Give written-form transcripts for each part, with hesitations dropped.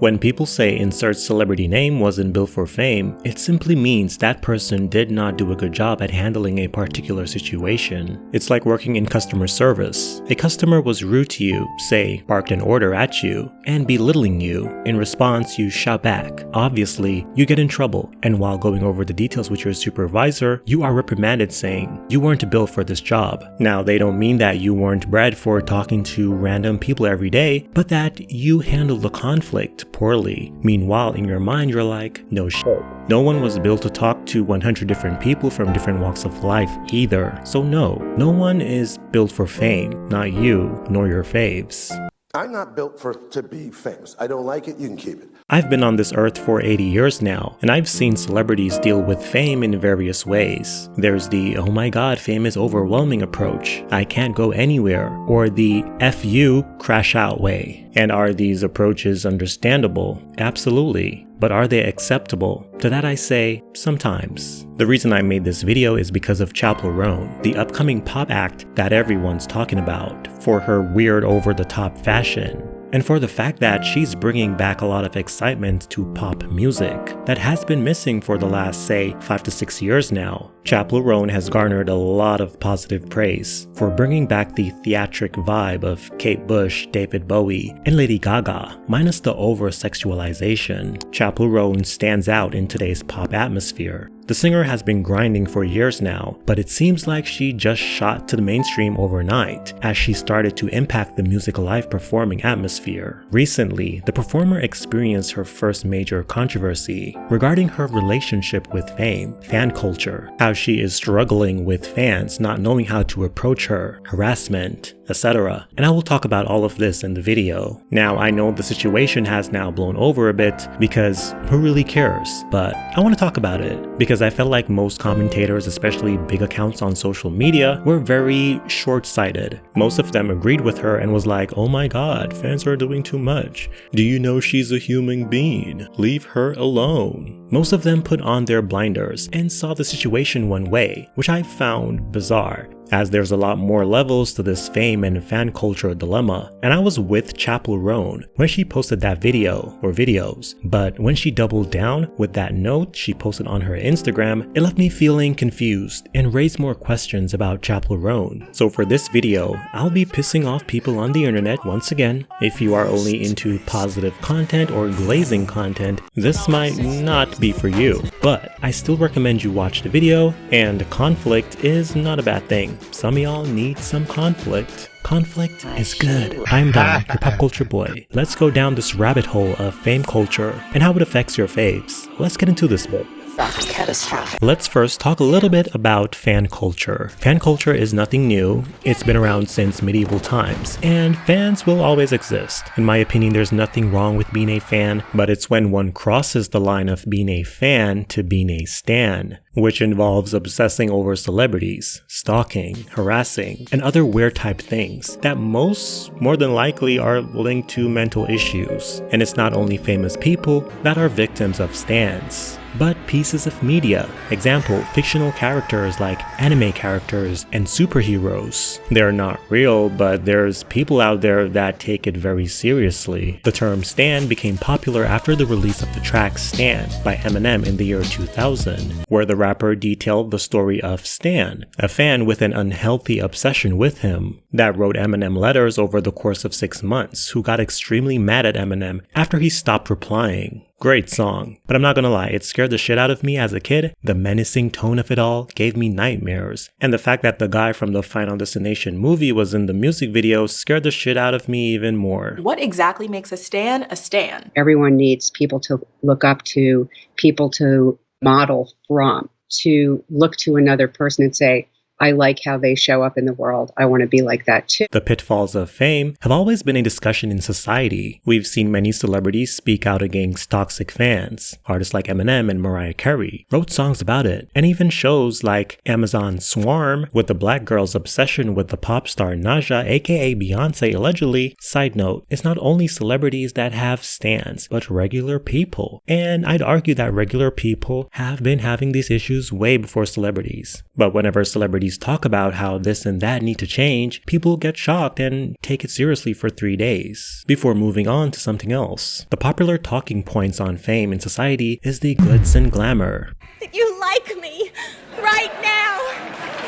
When people say insert celebrity name wasn't built for fame, it simply means that person did not do a good job at handling a particular situation. It's like working in customer service. A customer was rude to you, say, barked an order at you, and belittling you. In response, you shout back. Obviously, you get in trouble, and while going over the details with your supervisor, you are reprimanded saying, you weren't built for this job. Now, they don't mean that you weren't bred for talking to random people every day, but that you handled the conflict poorly. Meanwhile, in your mind, you're like, no shit. No one was built to talk to 100 different people from different walks of life either. So no one is built for fame, not you, nor your faves. I'm not built to be famous. I don't like it, you can keep it. I've been on this earth for 80 years now, and I've seen celebrities deal with fame in various ways. There's the, oh my god, fame is overwhelming approach, I can't go anywhere, or the F you, crash out way. And are these approaches understandable? Absolutely. But are they acceptable? To that I say, sometimes. The reason I made this video is because of Chappell Roan, the upcoming pop act that everyone's talking about, for her weird over-the-top fashion. And for the fact that she's bringing back a lot of excitement to pop music that has been missing for the last, say, 5 to 6 years now. Chappell Roan has garnered a lot of positive praise for bringing back the theatric vibe of Kate Bush, David Bowie, and Lady Gaga, minus the over-sexualization. Chappell Roan stands out in today's pop atmosphere. The singer has been grinding for years now, but it seems like she just shot to the mainstream overnight as she started to impact the music live performing atmosphere. Recently, the performer experienced her first major controversy regarding her relationship with fame, fan culture, how she is struggling with fans not knowing how to approach her, harassment, etc. And I will talk about all of this in the video. Now, I know the situation has now blown over a bit because who really cares? But I want to talk about it because I felt like most commentators, especially big accounts on social media, were very short-sighted. Most of them agreed with her and was like, oh my god, fans are doing too much. Do you know she's a human being? Leave her alone. Most of them put on their blinders and saw the situation one way, which I found bizarre, as there's a lot more levels to this fame and fan culture dilemma. And I was with Chappell Roan when she posted that video, or videos, but when she doubled down with that note she posted on her Instagram, it left me feeling confused and raised more questions about Chappell Roan. So for this video, I'll be pissing off people on the internet once again. If you are only into positive content or glazing content, this might not be for you, but I still recommend you watch the video, and conflict is not a bad thing. Some of y'all need some conflict. Conflict is good. I'm Don, your pop culture boy. Let's go down this rabbit hole of fame culture and how it affects your faves. Let's get into this bit. Catastrophic. Let's first talk a little bit about fan culture. Fan culture is nothing new. It's been around since medieval times, and fans will always exist. In my opinion, there's nothing wrong with being a fan, but it's when one crosses the line of being a fan to being a stan, which involves obsessing over celebrities, stalking, harassing, and other weird type things that most more than likely are linked to mental issues. And it's not only famous people that are victims of stans, but pieces of media. Example, fictional characters like anime characters and superheroes. They're not real, but there's people out there that take it very seriously. The term stan became popular after the release of the track Stan by Eminem in the year 2000, where the rapper detailed the story of Stan, a fan with an unhealthy obsession with him, that wrote Eminem letters over the course of 6 months, who got extremely mad at Eminem after he stopped replying. Great song, but I'm not gonna lie, it scared the shit out of me as a kid. The menacing tone of it all gave me nightmares, and the fact that the guy from the Final Destination movie was in the music video scared the shit out of me even more. What exactly makes a stan a stan? Everyone needs people to look up to, people to model from, to look to another person and say, I like how they show up in the world. I want to be like that too. The pitfalls of fame have always been a discussion in society. We've seen many celebrities speak out against toxic fans. Artists like Eminem and Mariah Carey wrote songs about it, and even shows like Amazon Swarm with the black girl's obsession with the pop star Naja, aka Beyonce, allegedly. Side note, it's not only celebrities that have stans, but regular people. And I'd argue that regular people have been having these issues way before celebrities. But whenever celebrities celebrities talk about how this and that need to change, people get shocked and take it seriously for 3 days, before moving on to something else. The popular talking points on fame in society is the glitz and glamour. You like me right now.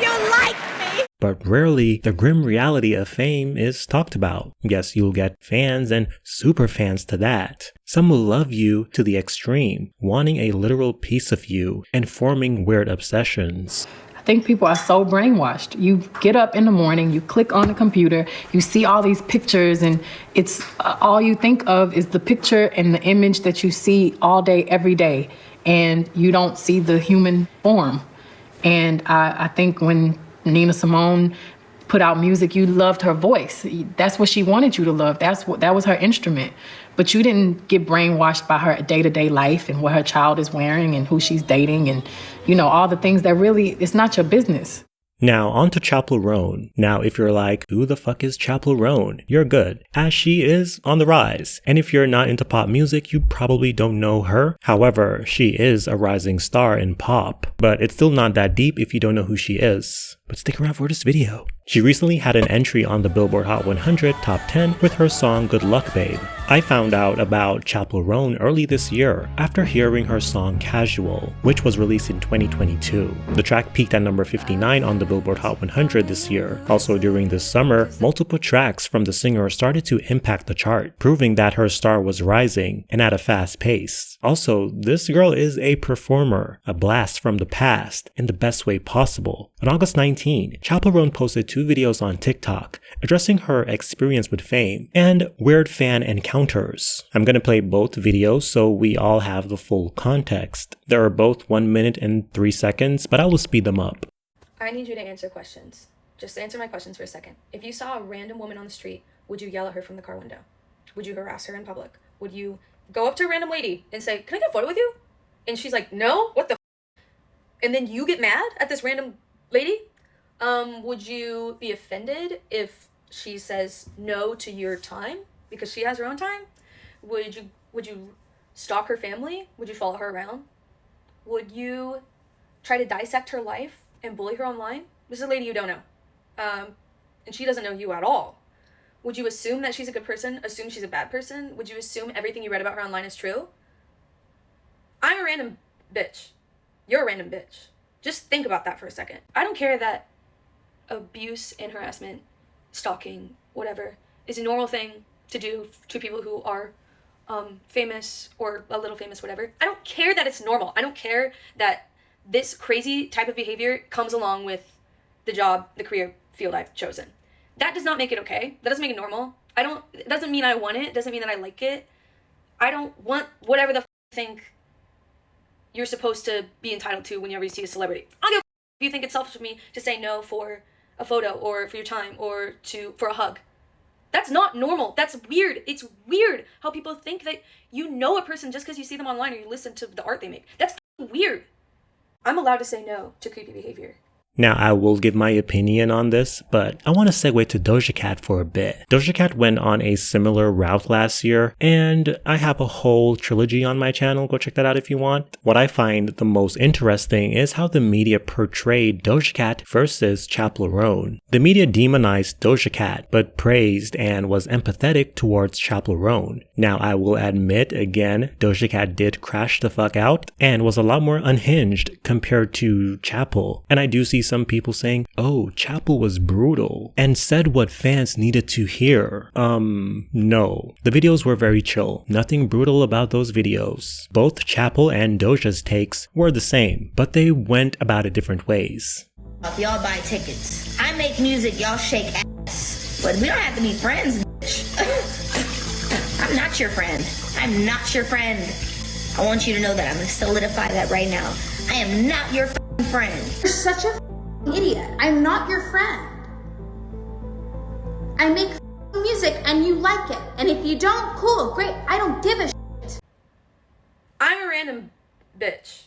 You like me. But rarely the grim reality of fame is talked about. Yes, you'll get fans and super fans to that. Some will love you to the extreme, wanting a literal piece of you and forming weird obsessions. I think people are so brainwashed. You get up in the morning, you click on the computer, you see all these pictures, and it's all you think of is the picture and the image that you see all day, every day, and you don't see the human form. And I think when Nina Simone put out music, you loved her voice. That's what she wanted you to love. That was her instrument. But you didn't get brainwashed by her day-to-day life and what her child is wearing and who she's dating and, all the things that really, it's not your business. Now, on to Chappell Roan. Now, if you're like, who the fuck is Chappell Roan? You're good, as she is on the rise. And if you're not into pop music, you probably don't know her. However, she is a rising star in pop. But it's still not that deep if you don't know who she is. But stick around for this video. She recently had an entry on the Billboard Hot 100 Top 10 with her song Good Luck Babe. I found out about Chappell Roan early this year after hearing her song Casual, which was released in 2022. The track peaked at number 59 on the Billboard Hot 100 this year. Also during this summer, multiple tracks from the singer started to impact the chart, proving that her star was rising and at a fast pace. Also, this girl is a performer, a blast from the past, in the best way possible. On August 19, Chappell Roan posted 2 videos on TikTok addressing her experience with fame and weird fan encounters. I'm gonna play both videos so we all have the full context. They are both 1 minute and 3 seconds, but I will speed them up. I need you to answer questions. Just answer my questions for a second. If you saw a random woman on the street, would you yell at her from the car window? Would you harass her in public? Would you go up to a random lady and say, "Can I get a photo with you?" And she's like, "No, what the f-?" And then you get mad at this random lady? Would you be offended if she says no to your time because she has her own time? Would you stalk her family? Would you follow her around? Would you try to dissect her life and bully her online? This is a lady you don't know. And she doesn't know you at all. Would you assume that she's a good person? Assume she's a bad person? Would you assume everything you read about her online is true? I'm a random bitch. You're a random bitch. Just think about that for a second. I don't care that abuse and harassment, stalking, whatever, is a normal thing to do to people who are famous or a little famous, whatever. I don't care that it's normal. I don't care that this crazy type of behavior comes along with the job, the career field I've chosen. That does not make it okay. That doesn't make it normal. It doesn't mean I want it. It doesn't mean that I like it. I don't want whatever the you think you're supposed to be entitled to whenever you see a celebrity. I don't give a if you think it's selfish of me to say no for a photo or for your time or for a hug. That's not normal. That's weird. It's weird how people think that you know a person just because you see them online or you listen to the art they make. That's weird. I'm allowed to say no to creepy behavior. Now, I will give my opinion on this, but I want to segue to Doja Cat for a bit. Doja Cat went on a similar route last year, and I have a whole trilogy on my channel. Go check that out if you want. What I find the most interesting is how the media portrayed Doja Cat versus Chappell Roan. The media demonized Doja Cat, but praised and was empathetic towards Chappell Roan. Now, I will admit, again, Doja Cat did crash the fuck out and was a lot more unhinged compared to Chappell. And I do see some people saying, oh, Chappell was brutal and said what fans needed to hear. No. The videos were very chill. Nothing brutal about those videos. Both Chappell and Doja's takes were the same, but they went about it different ways. Y'all buy tickets. I make music, y'all shake ass. But we don't have to be friends, bitch. I'm not your friend. I'm not your friend. I want you to know that. I'm gonna solidify that right now. I am not your friend. You're such a idiot. I'm not your friend. I make music and you like it. And if you don't, cool, great. I don't give a shit. I'm a random bitch.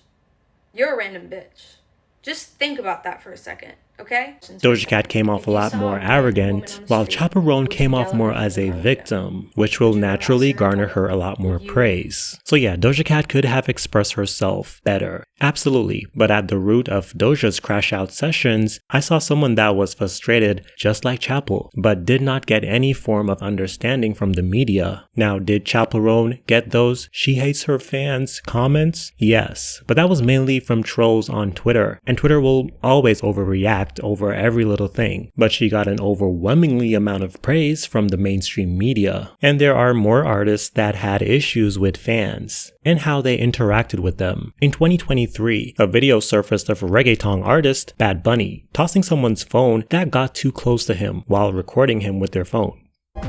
You're a random bitch. Just think about that for a second. Okay? Doja Cat came off a lot more arrogant, while Chappell Roan came off more as a victim, which will naturally garner her a lot more praise. So yeah, Doja Cat could have expressed herself better. Absolutely, but at the root of Doja's crash out sessions, I saw someone that was frustrated just like Chappell, but did not get any form of understanding from the media. Now, did Chappell Roan get those "she hates her fans" comments? Yes, but that was mainly from trolls on Twitter, and Twitter will always overreact over every little thing, but she got an overwhelmingly amount of praise from the mainstream media. And there are more artists that had issues with fans and how they interacted with them. In 2023, a video surfaced of reggaeton artist Bad Bunny tossing someone's phone that got too close to him while recording him with their phone.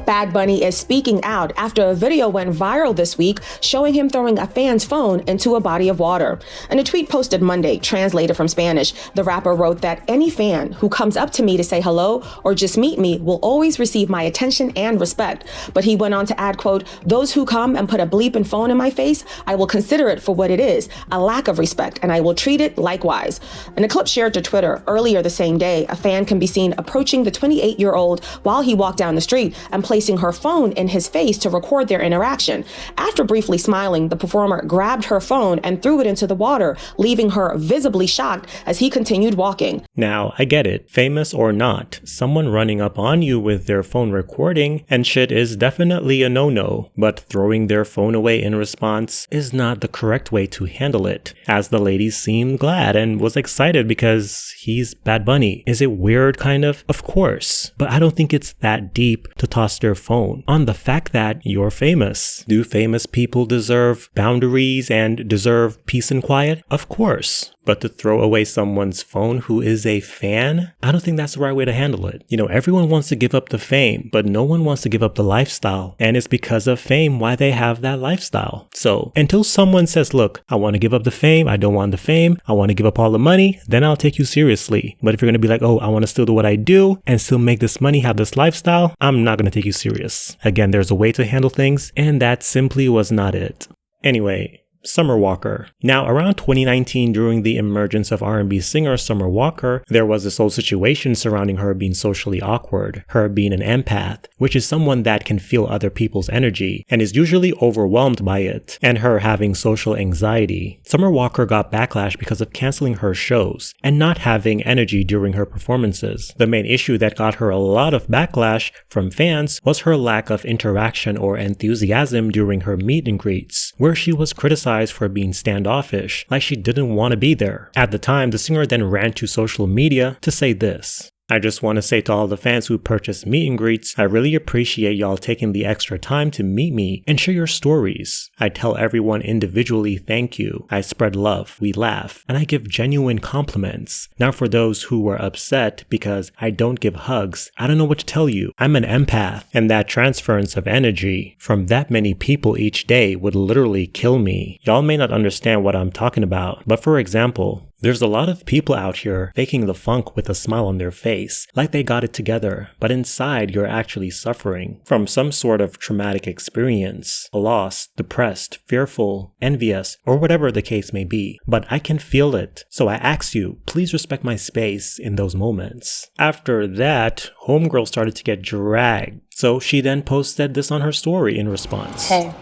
Bad Bunny is speaking out after a video went viral this week showing him throwing a fan's phone into a body of water. In a tweet posted Monday, translated from Spanish, the rapper wrote that any fan who comes up to me to say hello or just meet me will always receive my attention and respect. But he went on to add, quote, "Those who come and put a bleeping phone in my face, I will consider it for what it is, a lack of respect, and I will treat it likewise." In a clip shared to Twitter earlier the same day, a fan can be seen approaching the 28-year-old while he walked down the street and placing her phone in his face to record their interaction. After briefly smiling, the performer grabbed her phone and threw it into the water, leaving her visibly shocked as he continued walking. Now, I get it. Famous or not, someone running up on you with their phone recording and shit is definitely a no-no, but throwing their phone away in response is not the correct way to handle it, as the lady seemed glad and was excited because he's Bad Bunny. Is it weird, kind of? Of course, but I don't think it's that deep to toss their phone on the fact that you're famous. Do famous people deserve boundaries and deserve peace and quiet? Of course. But to throw away someone's phone who is a fan, I don't think that's the right way to handle it. You know, everyone wants to give up the fame, but no one wants to give up the lifestyle. And it's because of fame why they have that lifestyle. So until someone says, look, I want to give up the fame, I don't want the fame, I want to give up all the money, then I'll take you seriously. But if you're going to be like, oh, I want to still do what I do and still make this money, have this lifestyle, I'm not going to take you serious. Again, there's a way to handle things, and that simply was not it. Anyway, Summer Walker. Now, around 2019, during the emergence of R&B singer Summer Walker, there was this whole situation surrounding her being socially awkward, her being an empath, which is someone that can feel other people's energy and is usually overwhelmed by it, and her having social anxiety. Summer Walker got backlash because of canceling her shows and not having energy during her performances. The main issue that got her a lot of backlash from fans was her lack of interaction or enthusiasm during her meet and greets, where she was criticized for being standoffish, like she didn't want to be there. At the time, the singer then ran to social media to say this: I just want to say to all the fans who purchased meet and greets, I really appreciate y'all taking the extra time to meet me and share your stories. I tell everyone individually thank you. I spread love, we laugh, and I give genuine compliments. Now for those who were upset because I don't give hugs, I don't know what to tell you. I'm an empath, and that transference of energy from that many people each day would literally kill me. Y'all may not understand what I'm talking about, but for example, there's a lot of people out here faking the funk with a smile on their face, like they got it together, but inside you're actually suffering from some sort of traumatic experience, lost, depressed, fearful, envious, or whatever the case may be. But I can feel it, so I ask you, please respect my space in those moments. After that, Homegirl started to get dragged, so she then posted this on her story in response. Hey,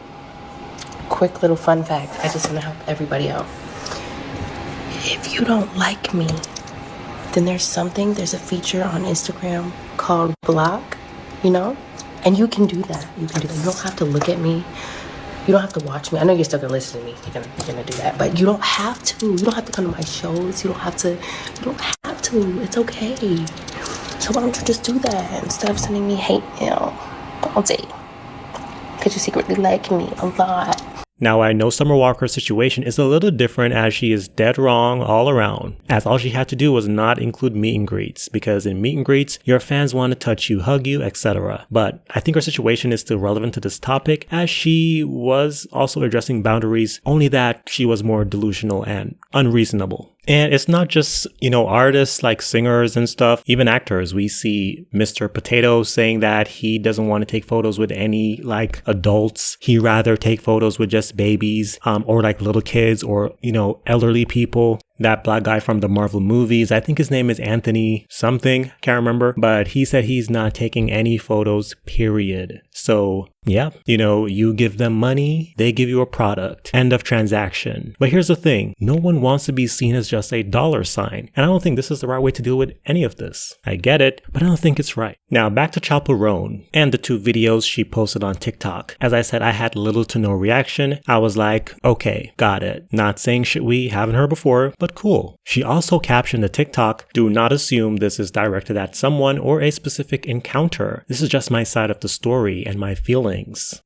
quick little fun fact, I just want to help everybody out. If you don't like me, then there's a feature on Instagram called block, you know? And you can do that. You don't have to look at me. You don't have to watch me. I know you're still gonna listen to me. You're gonna do that. But you don't have to. You don't have to come to my shows. You don't have to. It's okay. So why don't you just do that instead of sending me hate mail all day? Because you secretly like me a lot. Now, I know Summer Walker's situation is a little different, as she is dead wrong all around, as all she had to do was not include meet and greets, because in meet and greets, your fans want to touch you, hug you, etc. But I think her situation is still relevant to this topic, as she was also addressing boundaries, only that she was more delusional and unreasonable. And it's not just, artists like singers and stuff, even actors. We see Mr. Potato saying that he doesn't want to take photos with any adults. He'd rather take photos with just babies, or little kids or, elderly people. that black guy from the Marvel movies. I think his name is Anthony something, can't remember, but he said he's not taking any photos, period. So yeah, you give them money, they give you a product. End of transaction. But here's the thing. No one wants to be seen as just a dollar sign. And I don't think this is the right way to deal with any of this. I get it, but I don't think it's right. Now back to Chappell Roan and the 2 videos she posted on TikTok. As I said, I had little to no reaction. I was like, okay, got it. Not saying shit we haven't heard before, but cool. She also captioned the TikTok, do not assume this is directed at someone or a specific encounter. This is just my side of the story and my feelings.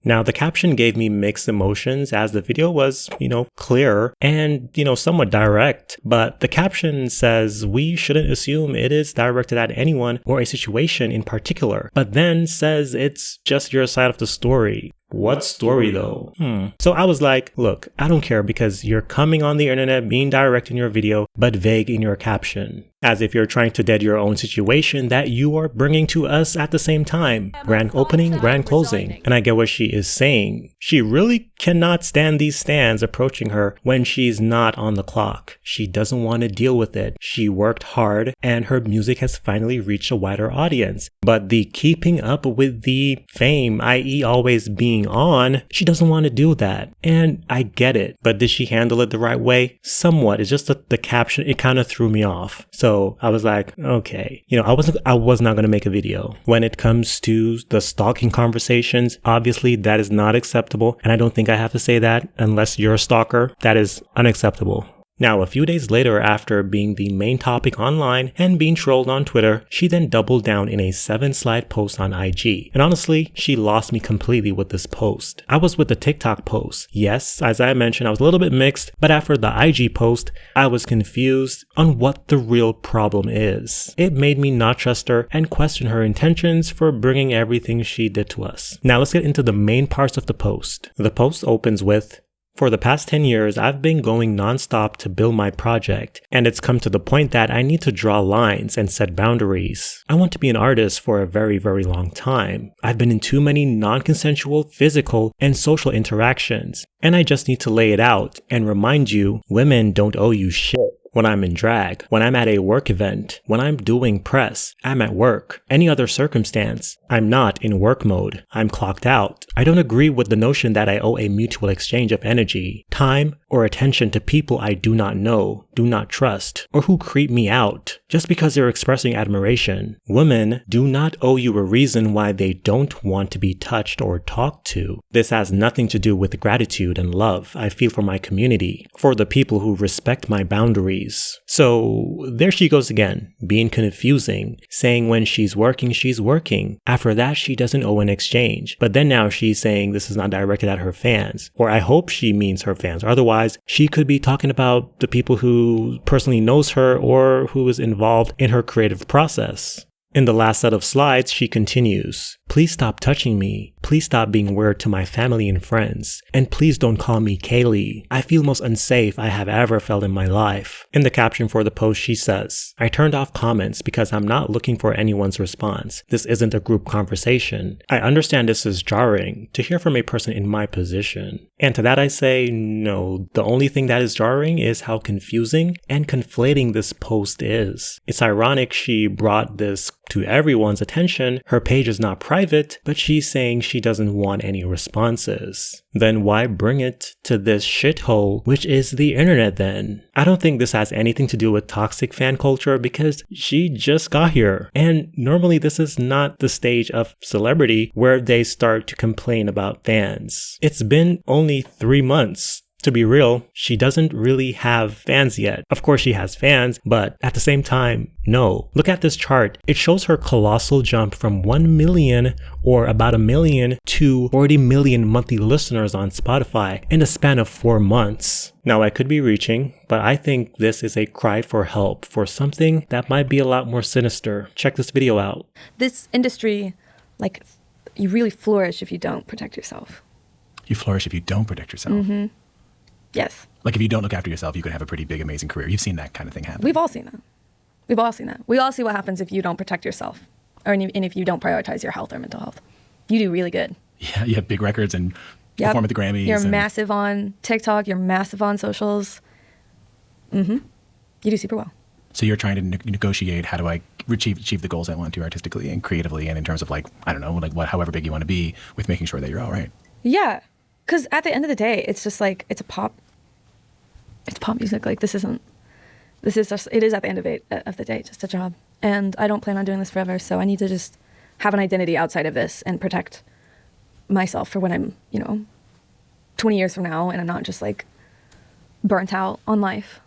Now, the caption gave me mixed emotions as the video was, clear and, somewhat direct. But the caption says we shouldn't assume it is directed at anyone or a situation in particular, but then says it's just your side of the story. What story though? So I was like, look, I don't care because you're coming on the internet being direct in your video, but vague in your caption. As if you're trying to dead your own situation that you are bringing to us at the same time. Grand opening, grand closing. And I get what she is saying. She really cannot stand these stands approaching her when she's not on the clock. She doesn't want to deal with it. She worked hard and her music has finally reached a wider audience. But the keeping up with the fame, i.e. always being on, she doesn't want to do that. And I get it. But did she handle it the right way? Somewhat. It's just the caption, it kind of threw me off. So I was like, okay, I was not going to make a video. When it comes to the stalking conversations, obviously that is not acceptable. And I don't think I have to say that unless you're a stalker. That is unacceptable. Now, a few days later, after being the main topic online and being trolled on Twitter, she then doubled down in a 7-slide post on IG. And honestly, she lost me completely with this post. I was with the TikTok post. Yes, as I mentioned, I was a little bit mixed, but after the IG post, I was confused on what the real problem is. It made me not trust her and question her intentions for bringing everything she did to us. Now, let's get into the main parts of the post. The post opens with, for the past 10 years, I've been going nonstop to build my project, and it's come to the point that I need to draw lines and set boundaries. I want to be an artist for a very, very long time. I've been in too many non-consensual physical and social interactions, and I just need to lay it out and remind you, women don't owe you shit. When I'm in drag, when I'm at a work event, when I'm doing press, I'm at work. Any other circumstance, I'm not in work mode. I'm clocked out. I don't agree with the notion that I owe a mutual exchange of energy, time, or attention to people I do not know, do not trust, or who creep me out just because they're expressing admiration. Women do not owe you a reason why they don't want to be touched or talked to. This has nothing to do with the gratitude and love I feel for my community, for the people who respect my boundaries. So there she goes again, being confusing, saying when she's working, she's working. After that, she doesn't owe an exchange. But then now she's saying this is not directed at her fans, or I hope she means her fans. Otherwise, she could be talking about the people who personally knows her or who is involved in her creative process. In the last set of slides, she continues, please stop touching me. Please stop being weird to my family and friends. And please don't call me Kaylee. I feel most unsafe I have ever felt in my life. In the caption for the post, she says, I turned off comments because I'm not looking for anyone's response. This isn't a group conversation. I understand this is jarring to hear from a person in my position. And to that I say, no, the only thing that is jarring is how confusing and conflating this post is. It's ironic she brought this to everyone's attention. Her page is not private, but she's saying she doesn't want any responses. Then why bring it to this shithole, which is the internet then? I don't think this has anything to do with toxic fan culture because she just got here. And normally this is not the stage of celebrity where they start to complain about fans. It's been only 3 months. To be real, she doesn't really have fans yet. Of course she has fans, but at the same time, no. Look at this chart. It shows her colossal jump from 1 million or about 1 million to 40 million monthly listeners on Spotify in a span of 4 months. Now I could be reaching, but I think this is a cry for help for something that might be a lot more sinister. Check this video out. This industry, you really flourish if you don't protect yourself. You flourish if you don't protect yourself? Mm-hmm. Yes. Like if you don't look after yourself, you could have a pretty big, amazing career. You've seen that kind of thing happen. We've all seen that. We all see what happens if you don't protect yourself and if you don't prioritize your health or mental health. You do really good. Yeah, you have big records and perform at the Grammys. You're massive on TikTok. You're massive on socials. Mm-hmm. You do super well. So you're trying to negotiate, how do I achieve the goals I want to artistically and creatively, and in terms of like, I don't know, like however big you want to be, with making sure that you're all right. Yeah, because at the end of the day, it's just like, it's pop music. Like it is at the end of the day, just a job. And I don't plan on doing this forever, so I need to just have an identity outside of this and protect myself for when I'm, 20 years from now and I'm not just like burnt out on life.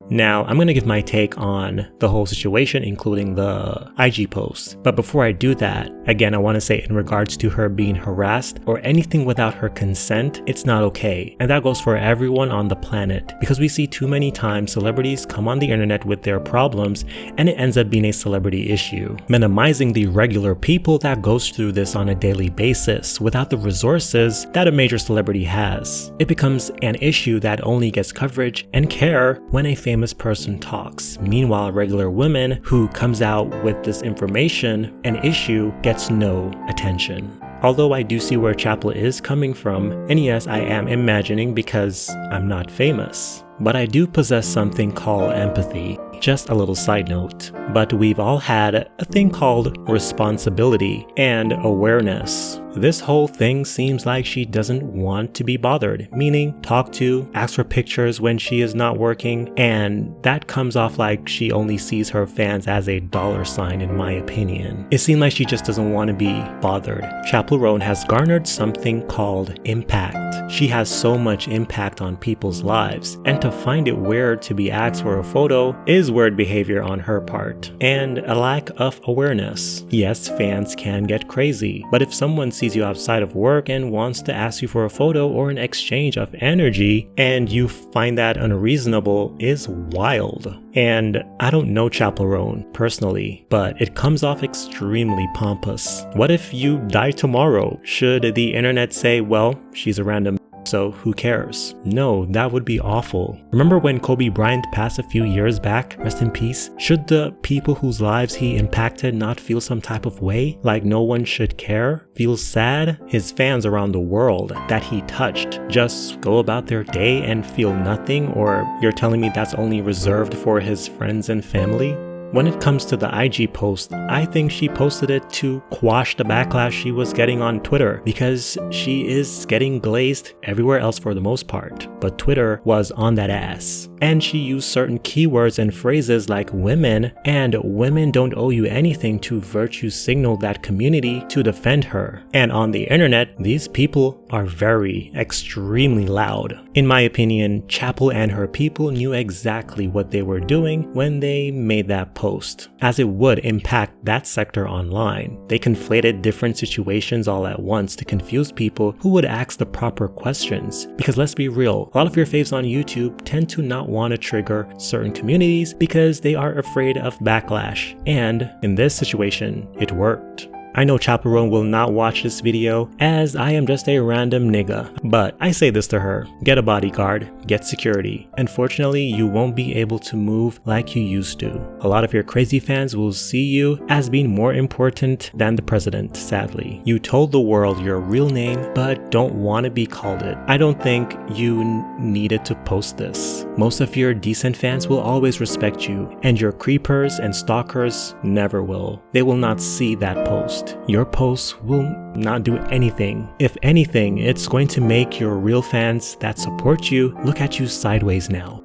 Now, I'm going to give my take on the whole situation, including the IG post. But before I do that, again, I want to say in regards to her being harassed or anything without her consent, it's not okay. And that goes for everyone on the planet, because we see too many times celebrities come on the internet with their problems and it ends up being a celebrity issue, minimizing the regular people that goes through this on a daily basis without the resources that a major celebrity has. It becomes an issue that only gets coverage and care when a famous person talks. Meanwhile, regular women who comes out with this information, an issue, gets no attention. Although I do see where Chappell is coming from, and yes, I am imagining because I'm not famous. But I do possess something called empathy. Just a little side note. But we've all had a thing called responsibility and awareness. This whole thing seems like she doesn't want to be bothered, meaning talk to, ask for pictures when she is not working, and that comes off like she only sees her fans as a dollar sign, in my opinion. It seems like she just doesn't want to be bothered. Chappell Roan has garnered something called impact. She has so much impact on people's lives, and to find it weird to be asked for a photo is weird behavior on her part, and a lack of awareness. Yes, fans can get crazy, but if someone sees you outside of work and wants to ask you for a photo or an exchange of energy and you find that unreasonable, is wild. And I don't know Chappell Roan personally, but it comes off extremely pompous. What if you die tomorrow? Should the internet say, well, she's a random, so who cares? No, that would be awful. Remember when Kobe Bryant passed a few years back? Rest in peace. Should the people whose lives he impacted not feel some type of way? Like no one should care? Feel sad? His fans around the world that he touched just go about their day and feel nothing? Or you're telling me that's only reserved for his friends and family? When it comes to the IG post, I think she posted it to quash the backlash she was getting on Twitter, because she is getting glazed everywhere else for the most part, but Twitter was on that ass. And she used certain keywords and phrases like women and women don't owe you anything to virtue signal that community to defend her. And on the internet, these people are very, extremely loud. In my opinion, Chappell and her people knew exactly what they were doing when they made that post, as it would impact that sector online. They conflated different situations all at once to confuse people who would ask the proper questions. Because let's be real, a lot of your faves on YouTube tend to not want to trigger certain communities because they are afraid of backlash. And in this situation, it worked. I know Chappell Roan will not watch this video, as I am just a random nigga, but I say this to her: get a bodyguard, get security. Unfortunately, you won't be able to move like you used to. A lot of your crazy fans will see you as being more important than the president, sadly. You told the world your real name, but don't want to be called it. I don't think you needed to post this. Most of your decent fans will always respect you, and your creepers and stalkers never will. They will not see that post. Your posts will not do anything. If anything, it's going to make your real fans that support you look at you sideways now.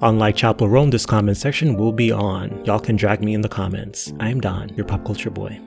Unlike Chappell Roan, this comment section will be on. Y'all can drag me in the comments. I'm Don, your pop culture boy.